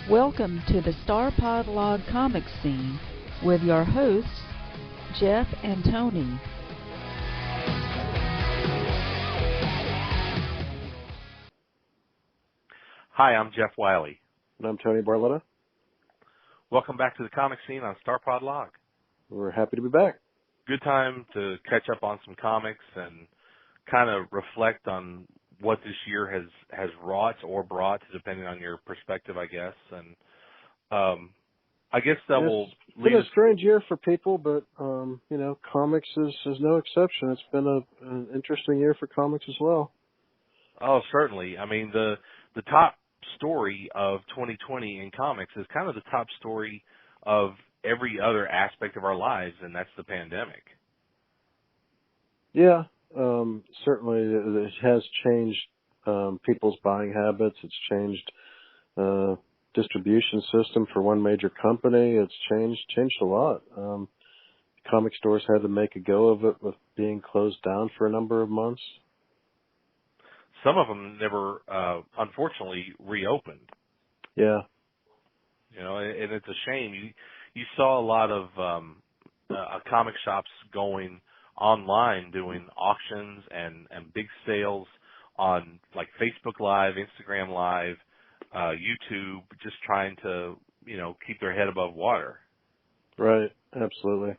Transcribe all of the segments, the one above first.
Welcome to the Star Pod Log comic scene with your hosts, Jeff and Tony. Hi, I'm Jeff Wiley. And I'm Tony Barletta. Welcome back to the comic scene on Star Pod Log. We're happy to be back. Good time to catch up on some comics and kind of reflect on what this year has wrought or brought, depending on your perspective, I guess. And I guess that will lead. It's been a strange year for people, but comics is no exception. It's been an interesting year for comics as well. Oh, certainly. I mean, the top story of 2020 in comics is kind of the top story of every other aspect of our lives, and that's the pandemic. Yeah, certainly it has changed people's buying habits. It's changed distribution system for one major company. It's changed a lot. Comic stores had to make a go of it with being closed down for a number of months. Some of them never, unfortunately, reopened. Yeah. You know, and it's a shame. You saw a lot of comic shops going online, doing auctions and big sales on like Facebook Live, Instagram Live, YouTube, just trying to, keep their head above water. Right. Absolutely.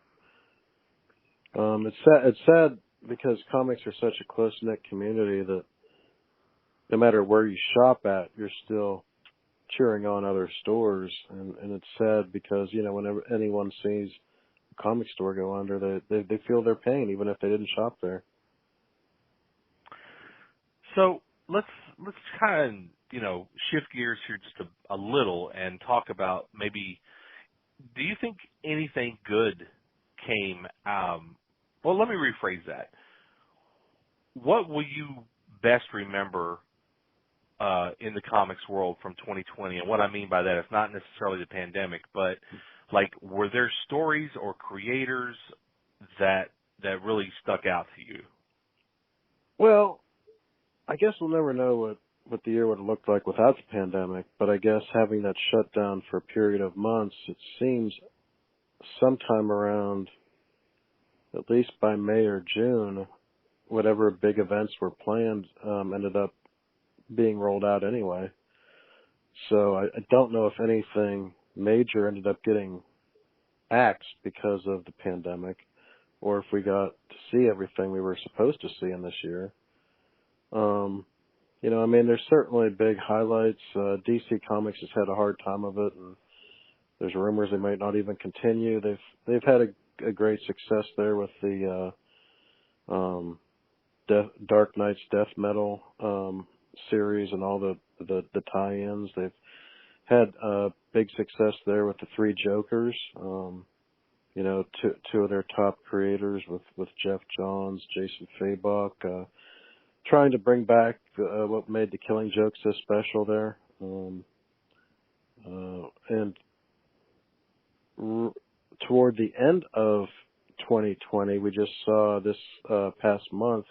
It's sad because comics are such a close-knit community that no matter where you shop at, you're still cheering on other stores. And it's sad because, whenever anyone sees a comic store go under, they feel their pain, even if they didn't shop there. So let's kind of, shift gears here just a little and talk about maybe, do you think anything good came, well, let me rephrase that. What will you best remember in the comics world from 2020? And what I mean by that is not necessarily the pandemic, but like, were there stories or creators that really stuck out to you? Well, I guess we'll never know what the year would have looked like without the pandemic, but I guess having that shut down for a period of months, it seems sometime around, at least by May or June, whatever big events were planned ended up being rolled out anyway. So I don't know if anything major ended up getting axed because of the pandemic, or if we got to see everything we were supposed to see in this year. There's certainly big highlights. DC Comics has had a hard time of it, and there's rumors they might not even continue. They've had a great success there with the Dark Knight's Death Metal series and all the tie-ins. They've had big success there with the Three Jokers. Two of their top creators with Jeff Johns, Jason Fabok, trying to bring back what made the Killing Joke so special there. Toward the end of 2020, we just saw this past month,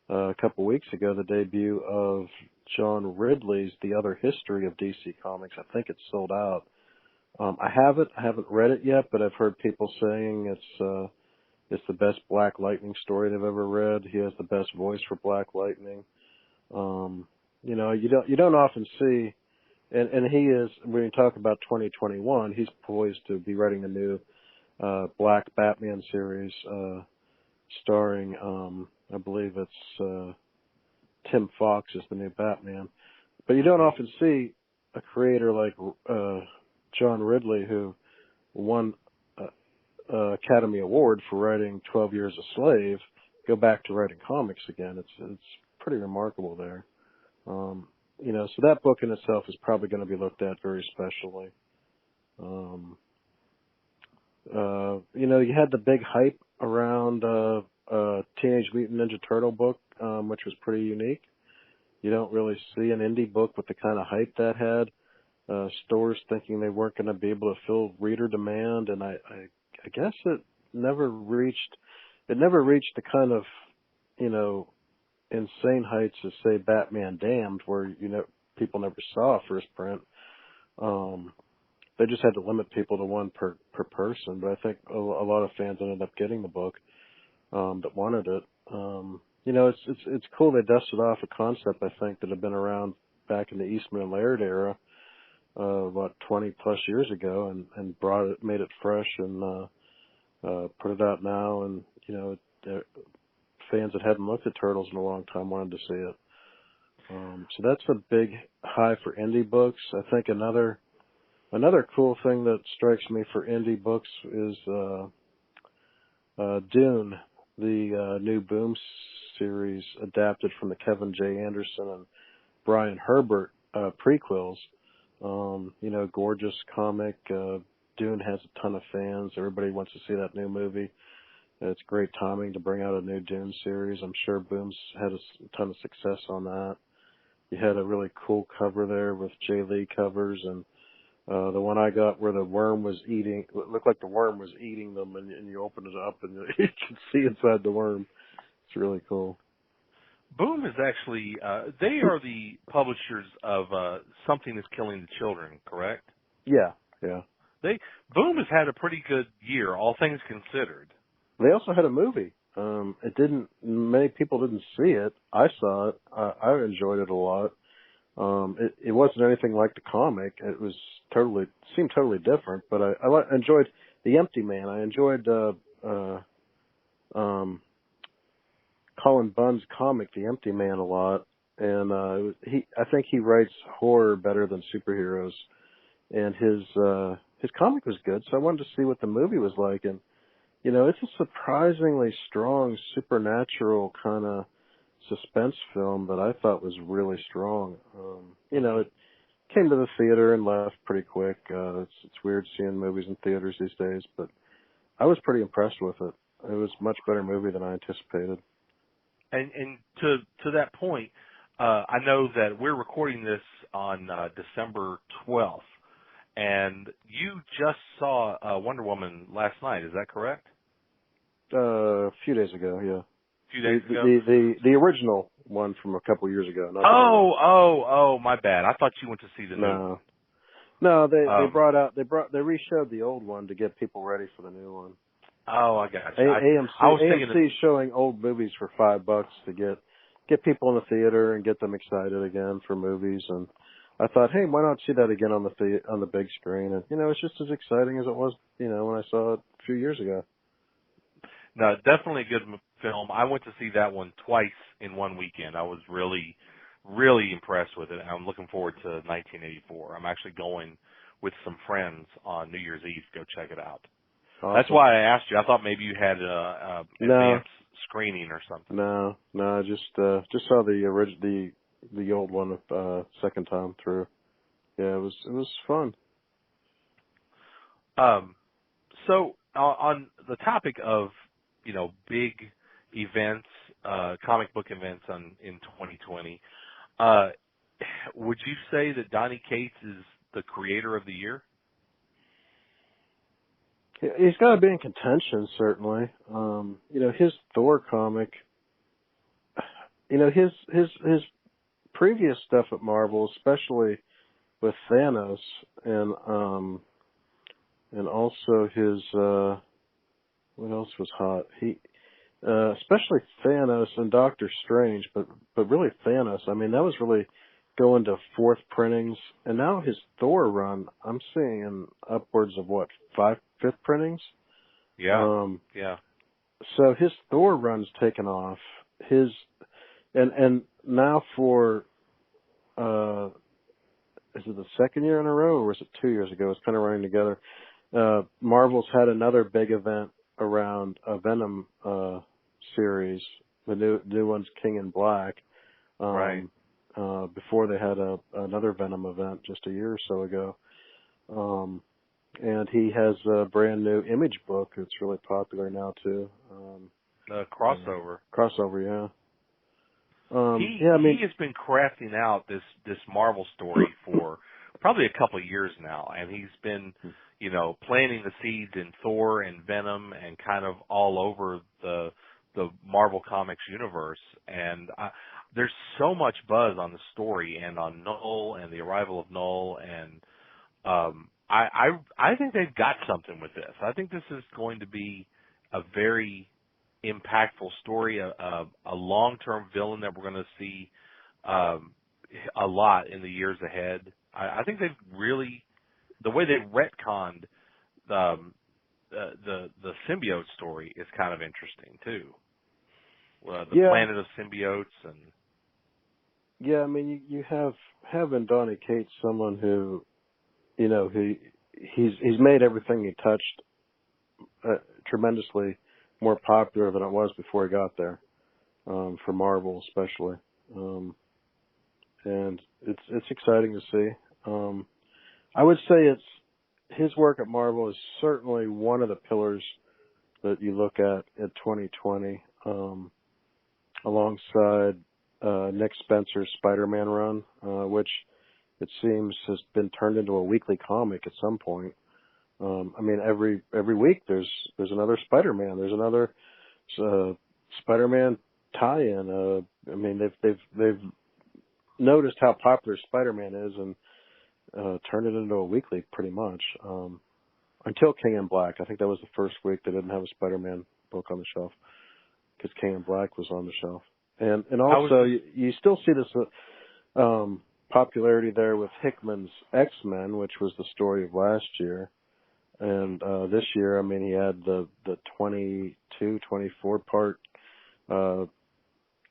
a couple weeks ago, the debut of John Ridley's The Other History of DC Comics. I think it's sold out. I haven't read it yet, but I've heard people saying it's the best Black Lightning story they've ever read. He has the best voice for Black Lightning. You don't often see, and he is, when you talk about 2021, he's poised to be writing a new Black Batman series starring, I believe it's Tim Fox is the new Batman. But you don't often see a creator like John Ridley, who won Academy Award for writing 12 Years a Slave, go back to writing comics again. It's pretty remarkable there. So that book in itself is probably going to be looked at very specially. You had the big hype around Teenage Mutant Ninja Turtle book, which was pretty unique. You don't really see an indie book with the kind of hype that had. Stores thinking they weren't going to be able to fill reader demand, and I guess it never reached the kind of, insane heights as, say, Batman Damned, where, people never saw a first print. They just had to limit people to one per person, but I think a lot of fans ended up getting the book that wanted it. It's cool they dusted off a concept I think that had been around back in the Eastman and Laird era, about 20 plus years ago, and made it fresh and put it out now, and fans that hadn't looked at Turtles in a long time wanted to see it. So that's a big high for indie books. I think another cool thing that strikes me for indie books is Dune, the new Boom series adapted from the Kevin J. Anderson and Brian Herbert prequels. Gorgeous comic. Dune has a ton of fans. Everybody wants to see that new movie. It's great timing to bring out a new Dune series. I'm sure Boom's had a ton of success on that. You had a really cool cover there with Jay Lee covers, and the one I got where the worm was eating, it looked like the worm was eating them, and you open it up and you can see inside the worm. It's really cool. Boom is actually, they are the publishers of Something is Killing the Children, correct? Yeah. Boom has had a pretty good year, all things considered. They also had a movie. Many people didn't see it. I saw it. I enjoyed it a lot. It wasn't anything like the comic. It was seemed totally different, but I enjoyed The Empty Man. I enjoyed Colin Bunn's comic, The Empty Man, a lot. And I think he writes horror better than superheroes. And his comic was good, so I wanted to see what the movie was like. And it's a surprisingly strong supernatural kind of suspense film that I thought was really strong. It came to the theater and left pretty quick. It's weird seeing movies in theaters these days, but I was pretty impressed with it. It was a much better movie than I anticipated. And to that point, I know that we're recording this on December 12th, and you just saw Wonder Woman last night. Is that correct? A few days ago, yeah. A few days ago? The original one from a couple years ago. My bad. I thought you went to see the new one. No, they reshowed the old one to get people ready for the new one. Oh, I got you. AMC's showing old movies for $5 to get people in the theater and get them excited again for movies. And I thought, hey, why not see that again on the big screen? And it's just as exciting as it was, when I saw it a few years ago. No, definitely a good film. I went to see that one twice in one weekend. I was really, really impressed with it. I'm looking forward to 1984. I'm actually going with some friends on New Year's Eve to go check it out. Awesome. That's why I asked you. I thought maybe you had a advanced screening or something. No, I just saw the old one second time through. Yeah, it was fun. So on the topic of big events, comic book events in 2020, would you say that Donnie Cates is the creator of the year? He's got to be in contention, certainly. His Thor comic, his previous stuff at Marvel, especially with Thanos and also his what else was hot? He especially Thanos and Doctor Strange, but really Thanos. I mean, that was really going to fourth printings, and now his Thor run, I'm seeing upwards of fifth printings. Yeah. So his Thor run's taken off. And now for is it the second year in a row, or was it 2 years ago? It's kind of running together. Marvel's had another big event around a Venom series. The new one's King in Black. Right. Before they had another Venom event just a year or so ago. And he has a brand new Image book that's really popular now too. Crossover. Crossover, yeah. He has been crafting out this Marvel story for probably a couple of years now, and he's been, planting the seeds in Thor and Venom and kind of all over the Marvel Comics universe. And there's so much buzz on the story and on Null and the arrival of Null and I think they've got something with this. I think this is going to be a very impactful story, a long-term villain that we're going to see a lot in the years ahead. I think they've really, the way they retconned the symbiote story is kind of interesting too. The planet of symbiotes and. Yeah, I mean, you have in Donnie Cates someone who, you know, he's made everything he touched tremendously more popular than it was before he got there, for Marvel especially, and it's exciting to see. I would say his work at Marvel is certainly one of the pillars that you look at in 2020, alongside Nick Spencer's Spider-Man run, which it seems has been turned into a weekly comic at some point. I mean, every week there's another Spider-Man. There's another Spider-Man tie-in. I mean, they've noticed how popular Spider-Man is and turned it into a weekly pretty much. Until King in Black, I think that was the first week they didn't have a Spider-Man book on the shelf because King in Black was on the shelf. And also you still see this popularity there with Hickman's X-Men, which was the story of last year. And this year, I mean, he had the 24 part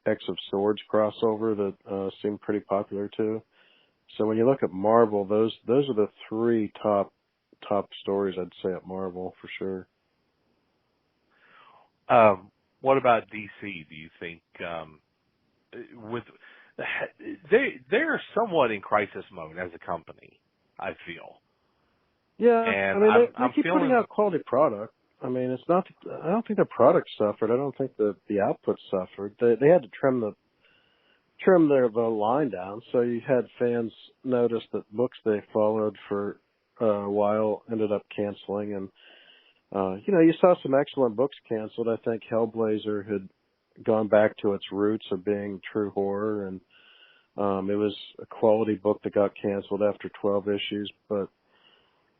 X of Swords crossover that seemed pretty popular too. So when you look at Marvel, those are the three top stories I'd say at Marvel for sure. What about DC? Do you think with they're somewhat in crisis mode as a company? I feel. Yeah, and I mean they keep putting out quality product. I mean, it's not. I don't think the product suffered. I don't think the output suffered. They had to trim the line down. So you had fans notice that books they followed for a while ended up canceling, and you saw some excellent books canceled. I think Hellblazer had gone back to its roots of being true horror, and it was a quality book that got canceled after 12 issues. But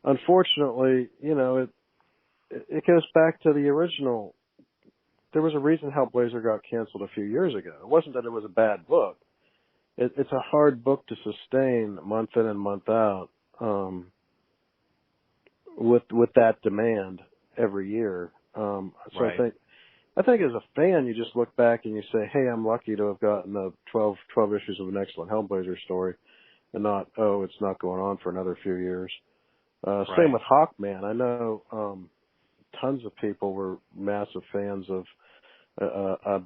unfortunately, it goes back to the original. There was a reason Hellblazer got canceled a few years ago. It wasn't that it was a bad book. It's a hard book to sustain month in and month out with that demand every year. So right. I think as a fan, you just look back and you say, hey, I'm lucky to have gotten the 12 issues of an excellent Hellblazer story and not, it's not going on for another few years. Right. Same with Hawkman. I know tons of people were massive fans of I've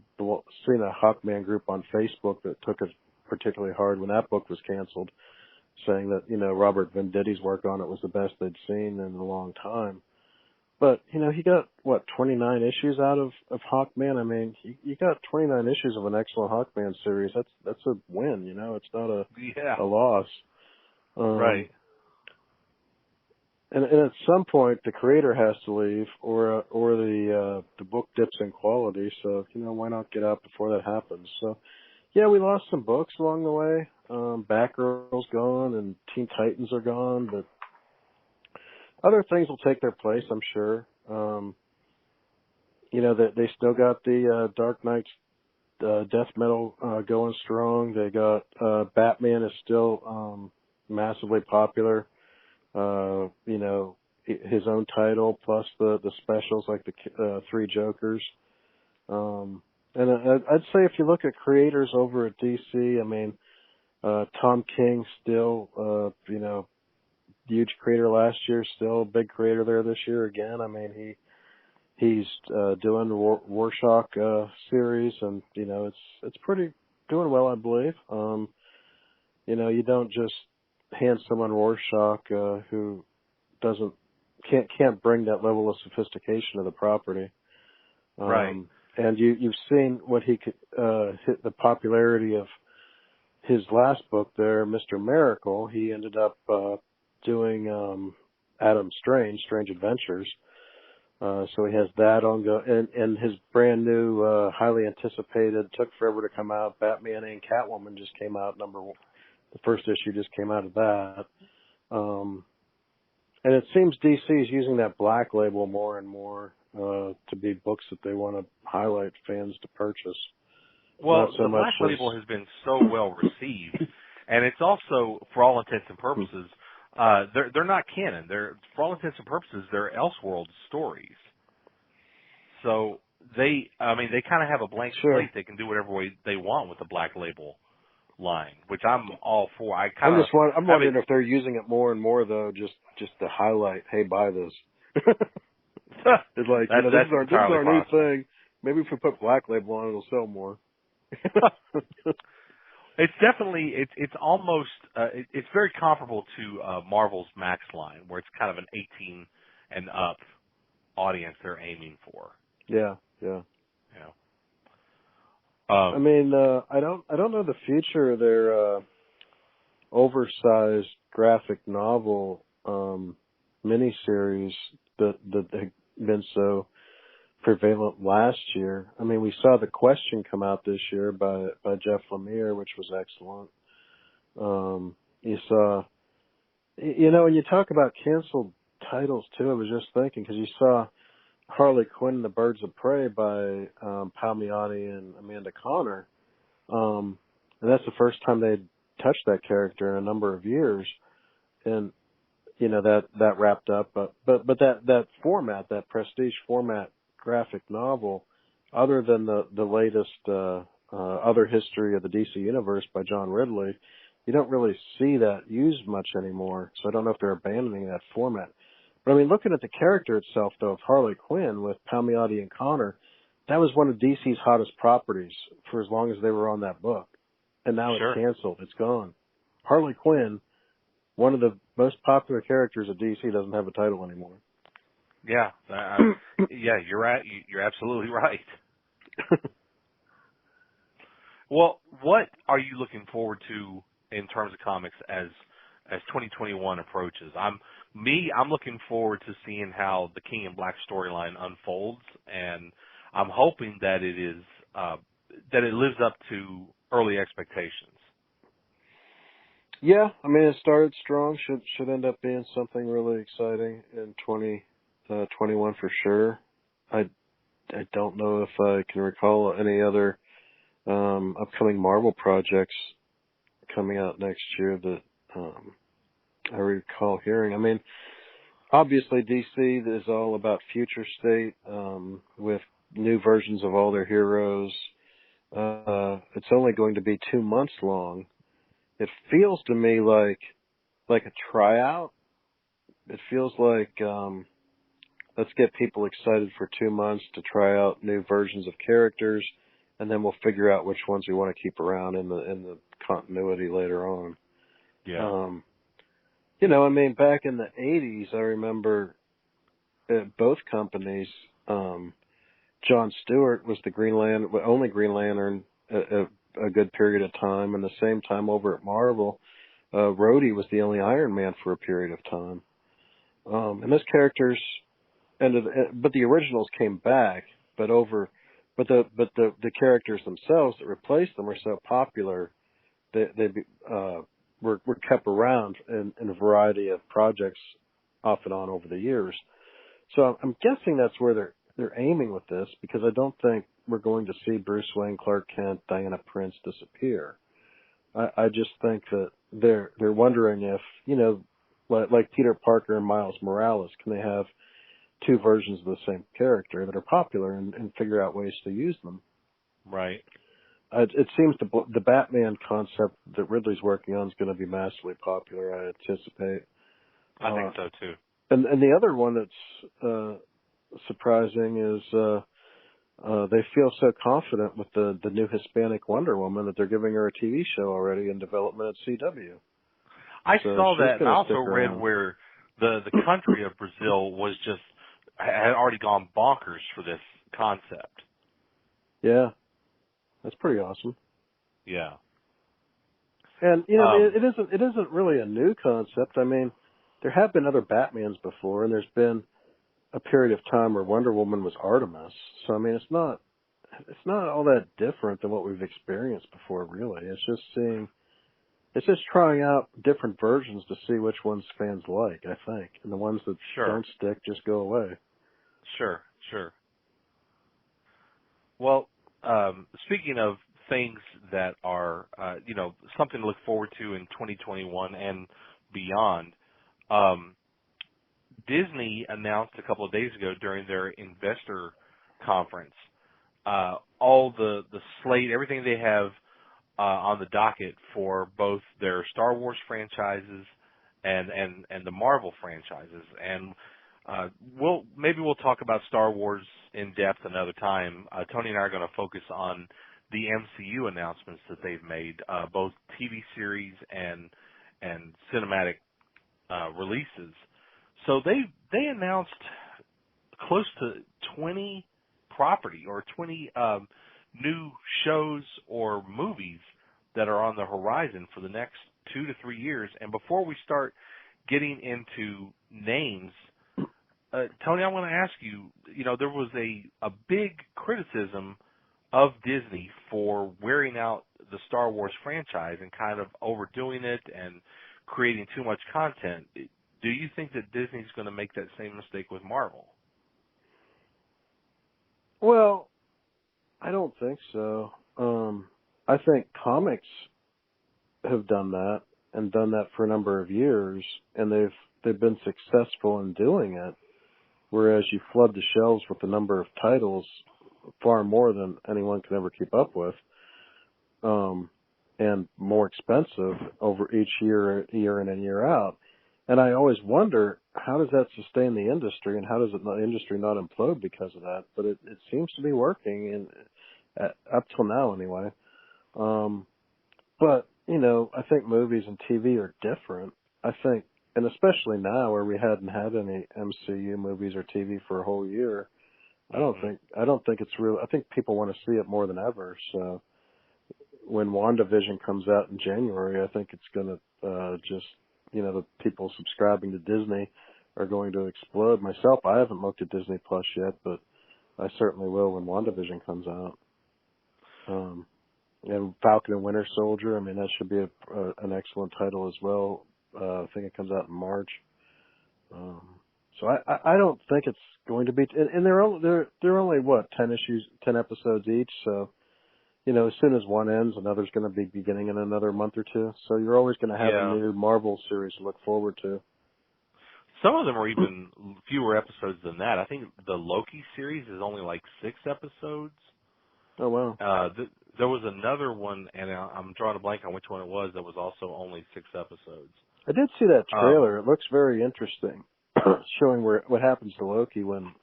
seen a Hawkman group on Facebook that took it particularly hard when that book was canceled, saying that, Robert Venditti's work on it was the best they'd seen in a long time. But, he got, 29 issues out of Hawkman? I mean, you got 29 issues of an excellent Hawkman series. That's a win, it's not a loss. Right. And at some point, the creator has to leave, or the book dips in quality. So, why not get out before that happens? So, yeah, we lost some books along the way. Batgirl's gone, and Teen Titans are gone, but other things will take their place, I'm sure. They still got the Dark Knight's death metal going strong. They got Batman is still massively popular. His own title plus the specials like the three Jokers. And I'd say if you look at creators over at DC, I mean, Tom King still, huge creator last year, still a big creator there this year again. I mean, he's doing the Rorschach series, and it's pretty doing well, I believe. You don't just hand someone Rorschach who can't bring that level of sophistication to the property. Right. And you've seen what he could hit the popularity of his last book there, Mr. Miracle. He ended up doing Adam Strange Adventures. So he has that ongoing, and his brand new, highly anticipated, took forever to come out, Batman and Catwoman just came out, the first issue just came out of that. And it seems DC is using that Black label more and more to be books that they want to highlight fans to purchase. Well, Not so the much Black as, label has been so well received, and it's also, for all intents and purposes, they're not canon. For all intents and purposes, they're Elseworld stories. So they kind of have a blank slate. They can do whatever way they want with the Black label line, which I'm all for. I'm wondering if they're using it more and more though, just to highlight, hey, buy this. It's like, this is our new thing. Maybe if we put Black label on, it'll sell more. It's definitely it's almost it's very comparable to Marvel's Max line, where it's kind of an 18 and up audience they're aiming for. Yeah. I mean, I don't know the future of their oversized graphic novel miniseries that had been so prevalent last year. I mean, we saw The Question come out this year by Jeff Lemire, which was excellent. You saw, when you talk about canceled titles too, I was just thinking, because you saw Harley Quinn and the Birds of Prey by Palmiotti and Amanda Conner, and that's the first time they'd touched that character in a number of years, and that wrapped up. But that format, that prestige format graphic novel, other than the latest Other History of the DC Universe by John Ridley, you don't really see that used much anymore. So I don't know if they're abandoning that format. But I mean, looking at the character itself, though, of Harley Quinn with Palmiotti and Conner, that was one of DC's hottest properties for as long as they were on that book. And now it's canceled. It's gone. Harley Quinn, one of the most popular characters of DC, doesn't have a title anymore. Yeah. You're right. You're absolutely right. Well, what are you looking forward to in terms of comics as 2021 approaches? I'm looking forward to seeing how the King in Black storyline unfolds, and I'm hoping that it is that it lives up to early expectations. Yeah, I mean, it started strong. Should end up being something really exciting in 2021 for sure. I don't know if I can recall any other upcoming Marvel projects coming out next year that I recall hearing. I mean, obviously DC is all about future state with new versions of all their heroes. It's only going to be 2 months long. It feels to me like a tryout. It feels like let's get people excited for 2 months to try out new versions of characters, and then we'll figure out which ones we want to keep around in the continuity later on. Yeah. I mean, back in the 80s, I remember at both companies, Jon Stewart was the only Green Lantern a good period of time, and the same time over at Marvel, Rhodey was the only Iron Man for a period of time. And those characters but the originals came back, but the characters themselves that replaced them were so popular they were kept around in a variety of projects off and on over the years. So I'm guessing that's where they're aiming with this, because I don't think we're going to see Bruce Wayne, Clark Kent, Diana Prince disappear. I just think that they're wondering if, like Peter Parker and Miles Morales, can they have two versions of the same character that are popular and figure out ways to use them? Right. It seems the Batman concept that Ridley's working on is going to be massively popular, I anticipate. I think so, too. And the other one that's surprising is they feel so confident with the new Hispanic Wonder Woman that they're giving her a TV show already in development at CW. I saw that, and I also read where the country of Brazil had already gone bonkers for this concept. Yeah. That's pretty awesome. Yeah. And, it isn't really a new concept. I mean, there have been other Batmans before, and there's been a period of time where Wonder Woman was Artemis. So, I mean, it's not all that different than what we've experienced before, really. It's just seeing it's just trying out different versions to see which ones fans like, I think. And the ones that Sure. don't stick just go away. Sure. Well, speaking of things that are, something to look forward to in 2021 and beyond, Disney announced a couple of days ago during their investor conference all the slate, everything they have on the docket for both their Star Wars franchises and the Marvel franchises. And we'll talk about Star Wars in depth another time. Tony and I are going to focus on the MCU announcements that they've made, both TV series and cinematic releases. So they announced close to 20 property or 20 new shows or movies that are on the horizon for the next 2 to 3 years. And before we start getting into names, Tony, I want to ask you, there was a big criticism of Disney for wearing out the Star Wars franchise and kind of overdoing it and creating too much content. Do you think that Disney's going to make that same mistake with Marvel? Well, I don't think so. I think comics have done that and done that for a number of years, and they've been successful in doing it. Whereas you flood the shelves with a number of titles far more than anyone can ever keep up with, and more expensive over each year in and year out. And I always wonder, how does that sustain the industry, and how does the industry not implode because of that? But it seems to be working, up till now anyway. But, I think movies and TV are different. I think, and especially now where we hadn't had any MCU movies or TV for a whole year, I don't think it's real. I think people want to see it more than ever. So when WandaVision comes out in January, I think it's going to just, the people subscribing to Disney are going to explode. Myself, I haven't looked at Disney Plus yet, but I certainly will when WandaVision comes out. And Falcon and Winter Soldier, that should be an excellent title as well. I think it comes out in March. So I don't think it's going to be, and they're only what, 10 episodes each. So, as soon as one ends, another's going to be beginning in another month or two. So you're always going to have a new Marvel series to look forward to. Some of them are even fewer episodes than that. I think the Loki series is only like 6 episodes. Oh, wow. There was another one, and I'm drawing a blank on which one it was, that was also only 6 episodes. I did see that trailer. It looks very interesting, showing what happens to Loki when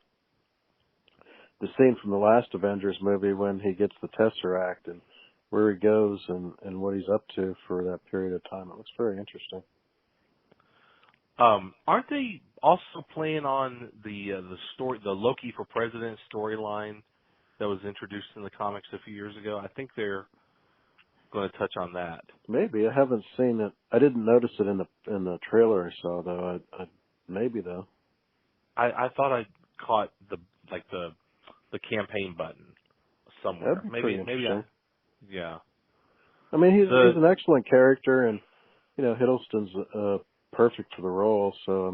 the scene from the last Avengers movie when he gets the Tesseract and where he goes and what he's up to for that period of time. It looks very interesting. Aren't they also playing on the Loki for President storyline that was introduced in the comics a few years ago? I think they're going to touch on that. Maybe. I haven't seen it. I didn't notice it in the trailer I saw though. Maybe though. I thought I caught the campaign button somewhere. That'd be pretty interesting. Yeah. He's an excellent character, and Hiddleston's perfect for the role. So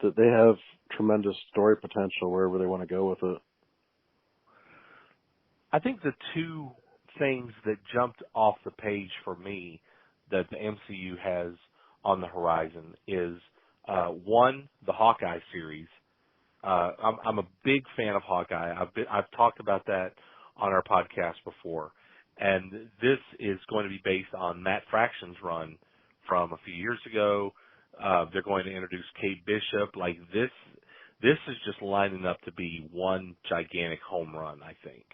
they have tremendous story potential wherever they want to go with it. I think the two things that jumped off the page for me that the MCU has on the horizon is one, the Hawkeye series. I'm a big fan of Hawkeye. I've talked about that on our podcast before, and this is going to be based on Matt Fraction's run from a few years ago. They're going to introduce Kate Bishop. Like this is just lining up to be one gigantic home run, I think.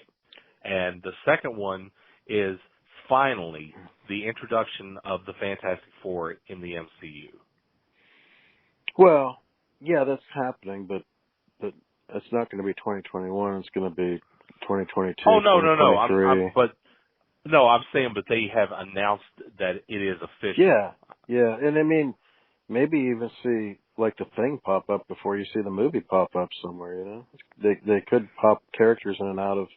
And the second one is finally the introduction of the Fantastic Four in the MCU. Well, yeah, that's happening, but it's not going to be 2021. It's going to be 2022. Oh no! I'm saying, but they have announced that it is official. Yeah, and maybe even see like the Thing pop up before you see the movie pop up somewhere. They could pop characters in and out of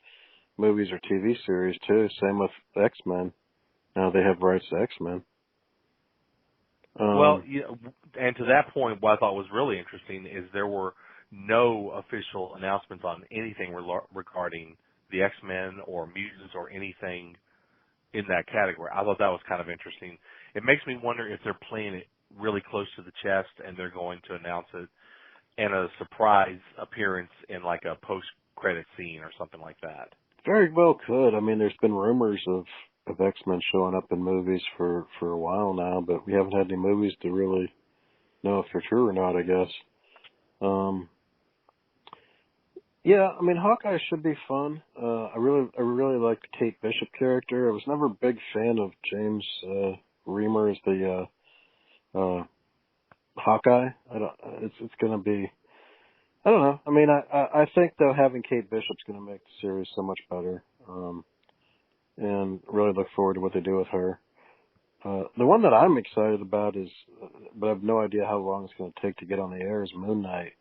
movies or TV series too. Same with X-Men. Now they have rights to X-Men. Well, and to that point, what I thought was really interesting is there were no official announcements on anything regarding the X-Men or mutants or anything in that category. I thought that was kind of interesting. It makes me wonder if they're playing it really close to the chest and they're going to announce it in a surprise appearance in like a post-credit scene or something like that. Very well could. I mean, there's been rumors of X-Men showing up in movies for a while now, but we haven't had any movies to really know if they're true or not, I guess. Yeah, I mean, Hawkeye should be fun. I really like the Kate Bishop character. I was never a big fan of James Remar as the Hawkeye. It's gonna be, I don't know. I mean, I think though having Kate Bishop's gonna make the series so much better. And really look forward to what they do with her. The one that I'm excited about is, but I have no idea how long it's going to take to get on the air, is Moon Knight.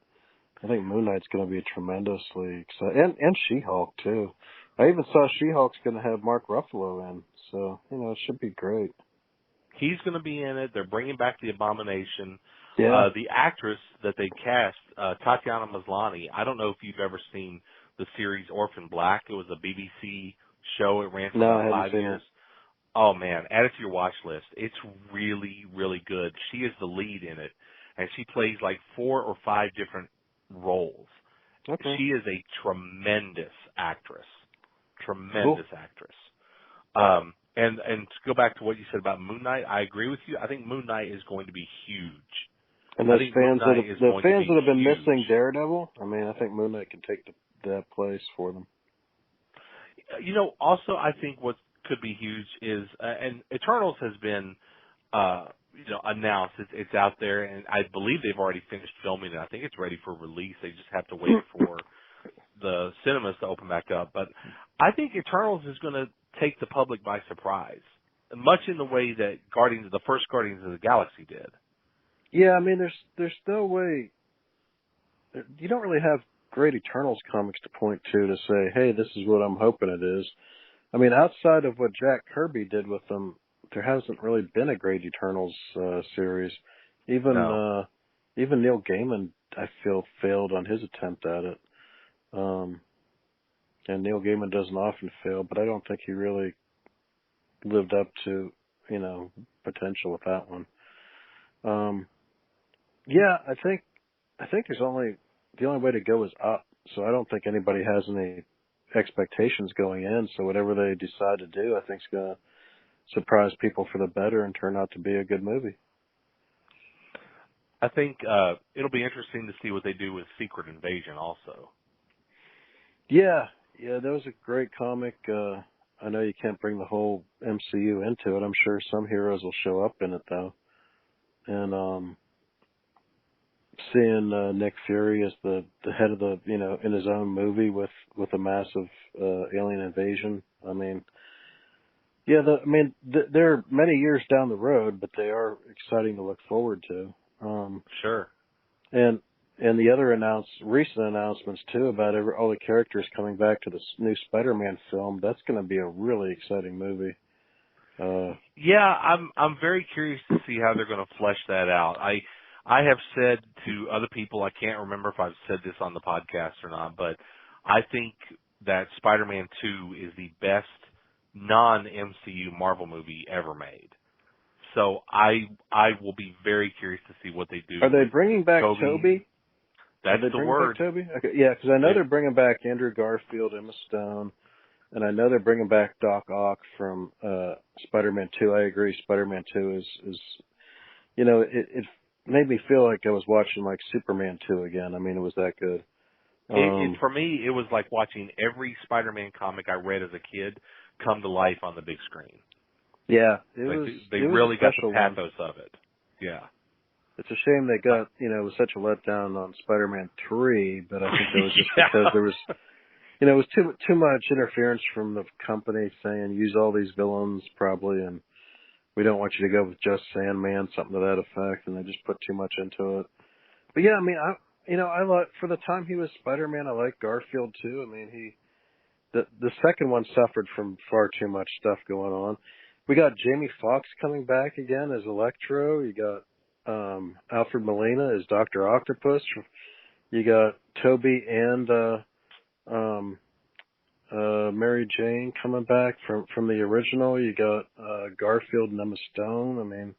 I think Moon Knight's going to be tremendously exciting. And She-Hulk, too. I even saw She-Hulk's going to have Mark Ruffalo in, so, it should be great. He's going to be in it. They're bringing back the Abomination. Yeah. The actress that they cast, Tatiana Maslany, I don't know if you've ever seen the series Orphan Black. It was a BBC show. It ran for about 5 years. Oh, man, add it to your watch list. It's really, really good. She is the lead in it, and she plays like 4 or 5 different roles. Okay. She is a tremendous actress. Tremendous actress. And to go back to what you said about Moon Knight, I agree with you. I think Moon Knight is going to be huge. And those fans that have been missing Daredevil, I mean, I think Moon Knight can take that place for them. Also, I think what could be huge is, and Eternals has been, announced. It's out there, and I believe they've already finished filming it. I think it's ready for release. They just have to wait for the cinemas to open back up. But I think Eternals is going to take the public by surprise, much in the way that the first Guardians of the Galaxy did. Yeah, I mean, there's no way. You don't really have great Eternals comics to point to say, hey, this is what I'm hoping it is. I mean, outside of what Jack Kirby did with them, there hasn't really been a great Eternals series. Even Neil Gaiman, I feel, failed on his attempt at it. And Neil Gaiman doesn't often fail, but I don't think he really lived up to, potential with that one. Yeah, I think the only way to go is up. So I don't think anybody has any expectations going in. So whatever they decide to do, I think is going to surprise people for the better and turn out to be a good movie. I think it'll be interesting to see what they do with Secret Invasion also. Yeah, that was a great comic. I know you can't bring the whole MCU into it. I'm sure some heroes will show up in it, though. And seeing Nick Fury as the head of the, in his own movie with a massive alien invasion. I mean, yeah, they're many years down the road, but they are exciting to look forward to. Sure. And the other recent announcements too about all the characters coming back to the new Spider-Man film. That's going to be a really exciting movie. Yeah, I'm very curious to see how they're going to flesh that out. I have said to other people, I can't remember if I've said this on the podcast or not, but I think that Spider-Man 2 is the best non-MCU Marvel movie ever made. So I will be very curious to see what they do. Are they bringing back Tobey? That's the word. Tobey? Okay, yeah, because I know they're bringing back Andrew Garfield, Emma Stone, and I know they're bringing back Doc Ock from Spider-Man 2. I agree. Spider-Man 2 is it made me feel like I was watching like Superman 2 again. I mean, it was that good. For me, it was like watching every Spider-Man comic I read as a kid come to life on the big screen. Yeah, they really got the pathos of it. Yeah. It's a shame they got, it was such a letdown on Spider-Man 3, but I think that was just because there was, it was too much interference from the company saying use all these villains probably, and we don't want you to go with just Sandman, something to that effect, and they just put too much into it. But yeah, I mean, I like, for the time he was Spider-Man, I like Garfield too. I mean, the second one suffered from far too much stuff going on. We got Jamie Foxx coming back again as Electro. You got Alfred Molina as Dr. Octopus. You got Toby and Mary Jane coming back from the original. You got Garfield and Emma Stone. I mean,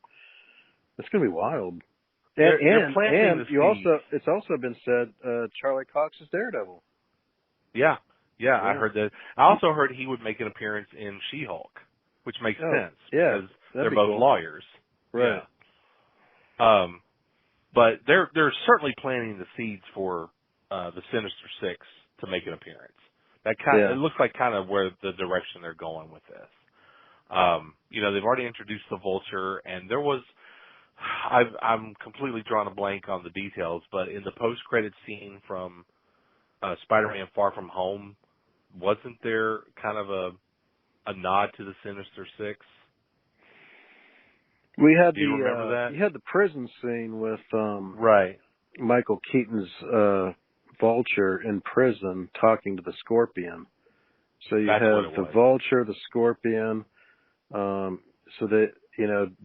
it's gonna be wild. And it's also been said Charlie Cox is Daredevil. Yeah, I heard that. I also heard he would make an appearance in She-Hulk, which makes sense because they're both lawyers. Right. Yeah. But they're certainly planting the seeds for the Sinister Six to make an appearance. That it looks like kind of where the direction they're going with this. They've already introduced the Vulture, and there was I'm completely drawing a blank on the details, but in the post-credit scene from Spider-Man Far From Home, wasn't there kind of a nod to the Sinister Six? We had Do you remember that? You had the prison scene with right. Michael Keaton's Vulture in prison talking to the Scorpion. So you have the Vulture, the Scorpion, so that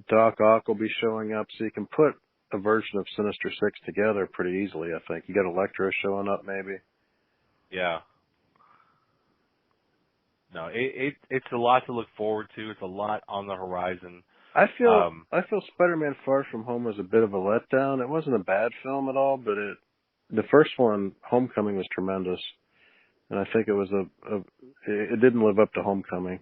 Doc Ock will be showing up, so you can put a version of Sinister Six together pretty easily. I think you got Electro showing up, maybe. Yeah. No, it's a lot to look forward to. It's a lot on the horizon. I feel Spider-Man Far From Home was a bit of a letdown. It wasn't a bad film at all, but the first one, Homecoming, was tremendous, and I think it was it didn't live up to Homecoming.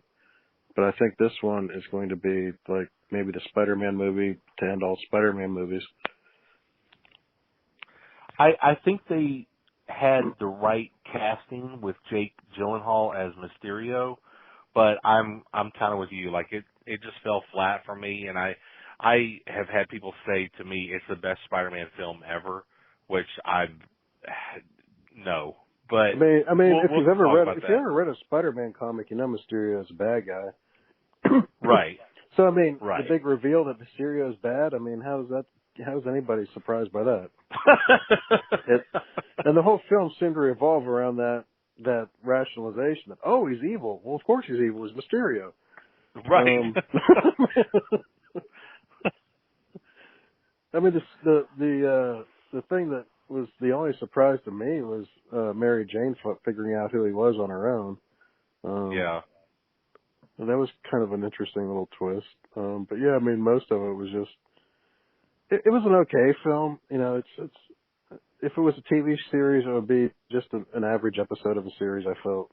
But I think this one is going to be like maybe the Spider-Man movie to end all Spider-Man movies. I think they had the right casting with Jake Gyllenhaal as Mysterio, but I'm kind of with you. Like it just fell flat for me, and I have had people say to me it's the best Spider-Man film ever, which no. But I mean, if you've ever read a Spider-Man comic, you know Mysterio is a bad guy. Right. So I mean, the big reveal that Mysterio is bad. I mean, how is anybody surprised by that? And the whole film seemed to revolve around that rationalization that he's evil. Well, of course he's evil. He's Mysterio. Right. I mean, the thing that was the only surprise to me was Mary Jane figuring out who he was on her own. Yeah. And that was kind of an interesting little twist. But yeah, I mean, most of it was just, it was an okay film. It's if it was a TV series, it would be just an average episode of a series, I felt.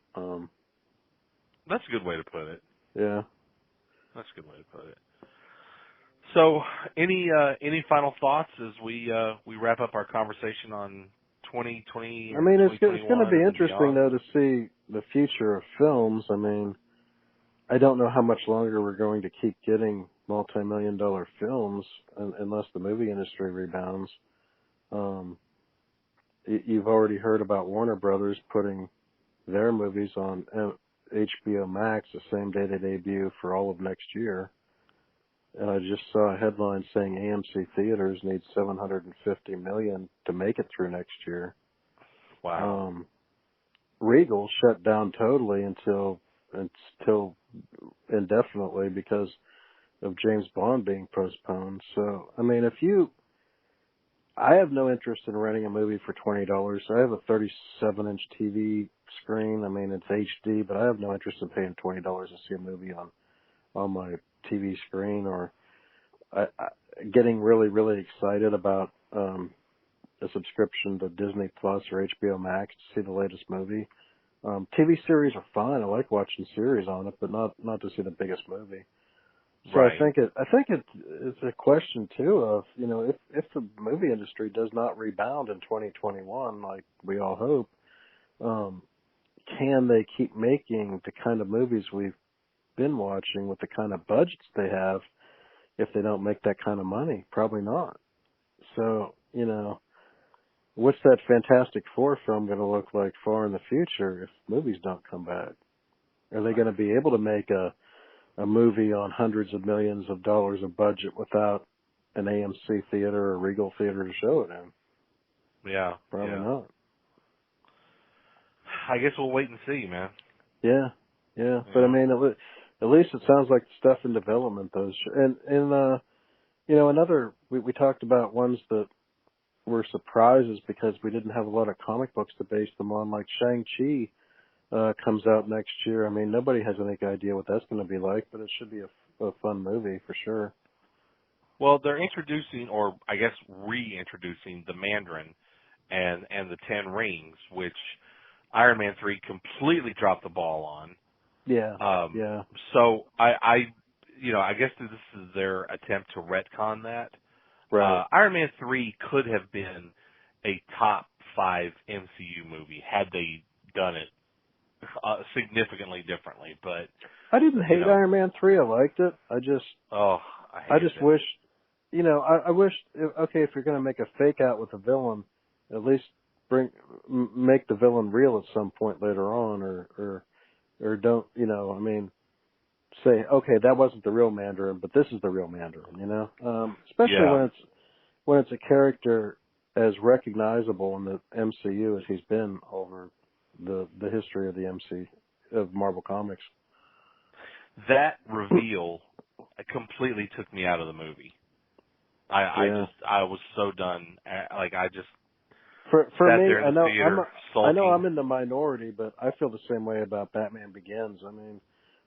That's a good way to put it. Yeah. That's a good way to put it. So, any final thoughts as we wrap up our conversation on 2020? I mean, it's going to be interesting though to see the future of films. I mean, I don't know how much longer we're going to keep getting multi-million-dollar films unless the movie industry rebounds. You've already heard about Warner Brothers putting their movies on HBO Max the same day they debut for all of next year. And I just saw a headline saying AMC theaters need $750 million to make it through next year. Wow. Regal shut down totally until indefinitely because of James Bond being postponed. So, I mean, I have no interest in renting a movie for $20. I have a 37-inch TV screen. I mean, it's HD, but I have no interest in paying $20 to see a movie on my TV screen, or getting really, really excited about a subscription to Disney Plus or HBO Max to see the latest movie. TV series are fine. I like watching series on it, but not to see the biggest movie. So right. I think it's a question too of, if the movie industry does not rebound in 2021 like we all hope, can they keep making the kind of movies we've been watching with the kind of budgets they have if they don't make that kind of money? Probably not. So, what's that Fantastic Four film going to look like far in the future if movies don't come back? Are they going to be able to make a movie on hundreds of millions of dollars of budget without an AMC theater or Regal theater to show it in? Yeah. Probably not. I guess we'll wait and see, man. Yeah. But I mean, at least it sounds like stuff in development. Those and another we talked about ones that were surprises because we didn't have a lot of comic books to base them on, like Shang-Chi comes out next year. I mean, nobody has any idea what that's going to be like, but it should be a fun movie for sure. Well, they're introducing, or I guess reintroducing, the Mandarin and the Ten Rings, which Iron Man 3 completely dropped the ball on. Yeah. Yeah. So I guess this is their attempt to retcon that. Right. Iron Man 3 could have been a top 5 MCU movie had they done it significantly differently. But I didn't hate Iron Man 3. I liked it. I just wish, I wish, okay, if you're going to make a fake out with a villain, at least make the villain real at some point later on, or don't, say, okay, that wasn't the real Mandarin, but this is the real Mandarin, especially when it's a character as recognizable in the MCU as he's been over the history of of Marvel Comics. That reveal completely took me out of the movie. I was so done. For me, I know I'm in the minority, but I feel the same way about Batman Begins. I mean,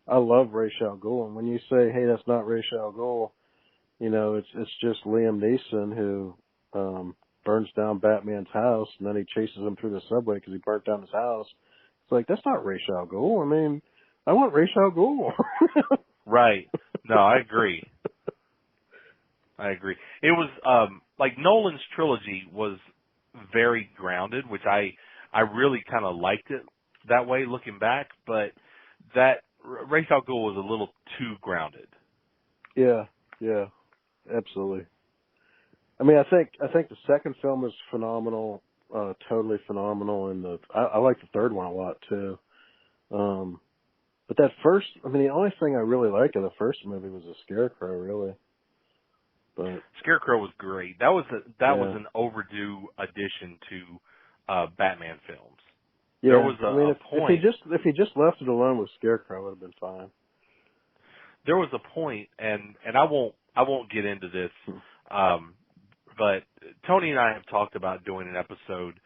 I love Ra's al Ghul, and when you say, "Hey, that's not Ra's al Ghul," it's just Liam Neeson who burns down Batman's house, and then he chases him through the subway because he burnt down his house. It's like, that's not Ra's al Ghul. I mean, I want Ra's al Ghul. Right. No, I agree. It was like Nolan's trilogy was very grounded, which I really kind of liked it that way looking back, but that Ra's al Ghul was a little too grounded. Yeah, absolutely. I mean, I think the second film is phenomenal, totally phenomenal, and I like the third one a lot too. But that first, the only thing I really liked of the first movie was the Scarecrow, really. But Scarecrow was great. That was an overdue addition to Batman films. Yeah, there was a point. If he just left it alone with Scarecrow, it would have been fine. There was a point, and I won't get into this, but Tony and I have talked about doing an episode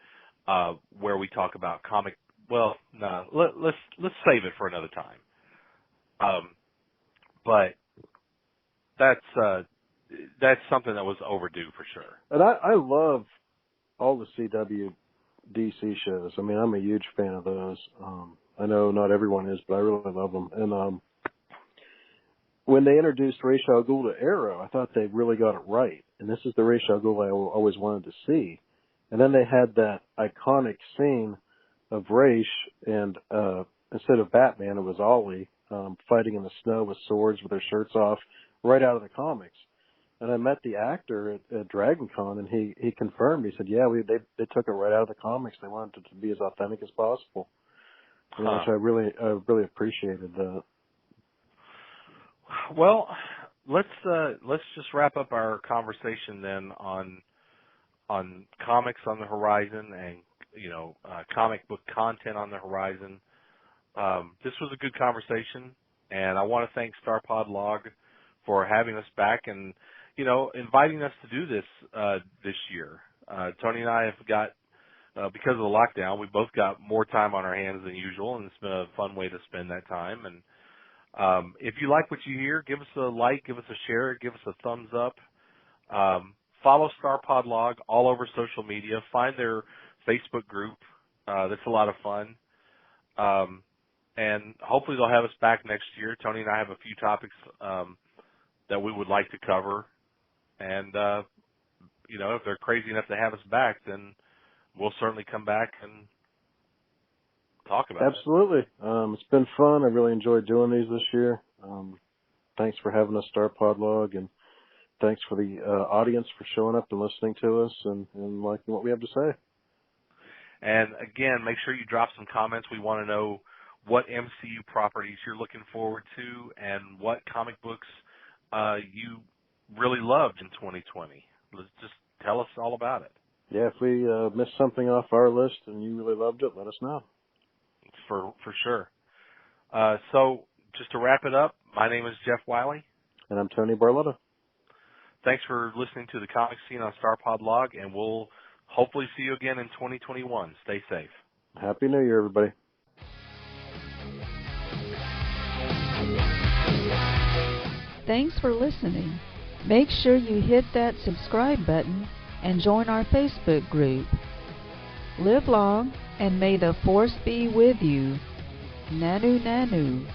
where we talk about comic. Well, no, let's save it for another time. But that's something that was overdue for sure. And I love all the CW DC shows. I mean, I'm a huge fan of those. I know not everyone is, but I really love them. And when they introduced Ra's al Ghul to Arrow, I thought they really got it right. And this is the Ra's al Ghul I always wanted to see. And then they had that iconic scene of Ra's, and instead of Batman, it was Ollie fighting in the snow with swords with their shirts off, right out of the comics. And I met the actor at DragonCon, and he confirmed. He said, "Yeah, they took it right out of the comics. They wanted it to be as authentic as possible," which I really appreciated that. Well, let's just wrap up our conversation then on comics on the horizon and comic book content on the horizon. This was a good conversation, and I want to thank Starpod Log for having us back and inviting us to do this year. Tony and I have got, because of the lockdown, we both got more time on our hands than usual, and it's been a fun way to spend that time. And if you like what you hear, give us a like, give us a share, give us a thumbs up. Follow Starpod Log all over social media. Find their Facebook group. That's a lot of fun. And hopefully they'll have us back next year. Tony and I have a few topics that we would like to cover. And, if they're crazy enough to have us back, then we'll certainly come back and talk about it. Absolutely. It's been fun. I really enjoyed doing these this year. Thanks for having us, Starpod Log, and thanks for the audience for showing up and listening to us and liking what we have to say. And, again, make sure you drop some comments. We want to know what MCU properties you're looking forward to and what comic books you really loved in 2020. Let's just tell us all about it. Yeah, if we missed something off our list and you really loved it, let us know. For sure. So just to wrap it up, my name is Jeff Wiley. And I'm Tony Barletta. Thanks for listening to the Comic Scene on Starpod Log, and we'll hopefully see you again in 2021. Stay safe. Happy New Year, everybody. Thanks for listening. Make sure you hit that subscribe button and join our Facebook group. Live long, and may the Force be with you. Nanu Nanu.